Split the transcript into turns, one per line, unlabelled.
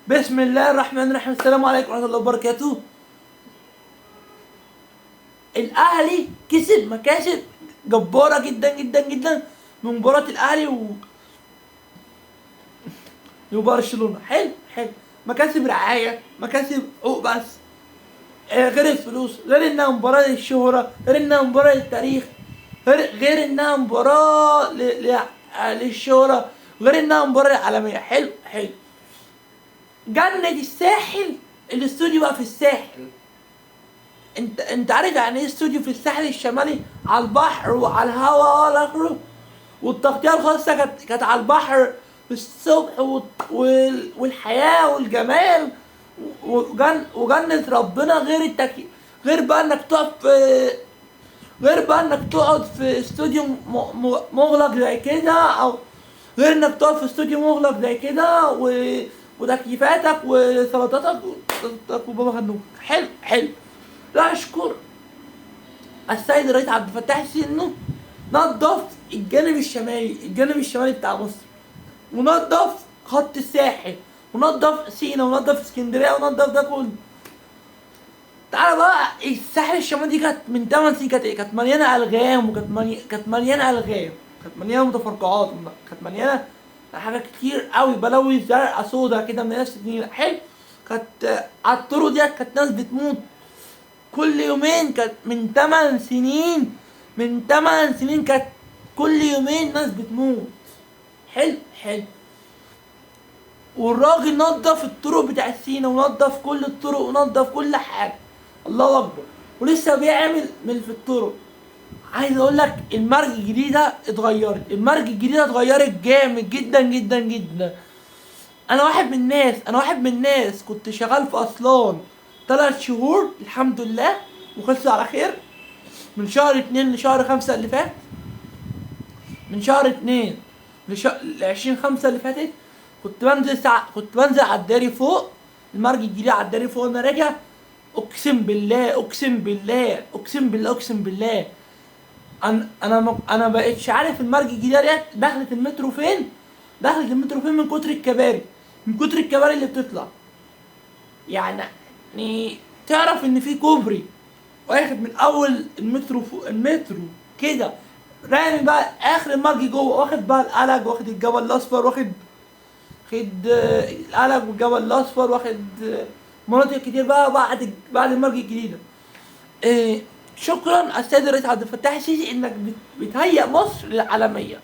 بسم الله الرحمن الرحيم. السلام عليكم ورحمة الله وبركاته. الأهلي كسب مكاسب جبارة جدا جدا جدا من مباراة الأهلي وبرشلونة. حلو حلو، مكاسب رعاية، مكاسب حقوق بس، غير الفلوس، غير انها مباراة للشهرة، غير انها مباراة للتاريخ، غير انها مباراة للشهرة، غير انها مباراة عالمية. حلو حلو. جنة الساحل، الاستوديو بقى في الساحل. انت عارف يعني ايه استوديو في الساحل الشمالي؟ على البحر وعلى الهواء وعلى اخره. والتغطية الخاصة كانت على البحر في الصبح والحياة والجمال وجنة ربنا، غير بقى انك تقف في غير بقى انك تقعد في استوديو مغلق زي كده، او غير انك تقعد في استوديو مغلق زي كده وتكييفاتك وسلطاتك وبابا غنوج. حلو حلو. لا اشكر السيد الرئيس عبد الفتاح السيسي انه نظف الجانب الشمالي بتاع مصر، ونظف خط الساحل، ونظف سينا، ونظف اسكندريه، ونظف ده كله. تعالى بقى، الساحل الشمالي دي كانت من 8 سنين كانت ايه؟ كانت مليانه الغام، كانت مليانه الغام، كانت مليانه متفرقعات، كانت مليانه حاجات كتير قوي، بلاوي زرقاء سودا كده من نفس النيل. حلو. كانت على الطرق ديت كانت ناس بتموت كل يومين. كانت من 8 سنين كانت كل يومين ناس بتموت. حلو حلو. والراجل نظف الطرق بتاع سينا، ونظف كل الطرق، ونظف كل حاجه. الله اكبر. ولسه بيعمل من في الطرق. عايز اقول لك المرج الجديده اتغيرت جامد جدا جدا جدا. انا واحد من الناس كنت شغال في اسوان 3 شهور الحمد لله، وخلصوا على خير. من شهر 2 لشهر 5 اللي فات، من شهر 2 ل20/5 اللي فاتت، كنت بنزل على الداري فوق، المرج الجديد على الداري فوق وانا راجع. اقسم بالله اقسم بالله اقسم بالله اقسم بالله، انا مبقتش عارف المرج الجديده ديت دخلت المترو فين. من كتر الكباري، اللي بتطلع. يعني تعرف ان في كوبري واخد من اول المترو فوق المترو كده، رامي بقى اخر المرج جوه، واخد بقى القلق، واخد الجبل الاصفر، واخد القلق والجبل الاصفر، واخد مناطق كتير بقى بعد المرج الجديده. شكرا السيد الرئيس عبد الفتاح السيسي انك بتهيئ مصر للعالميه.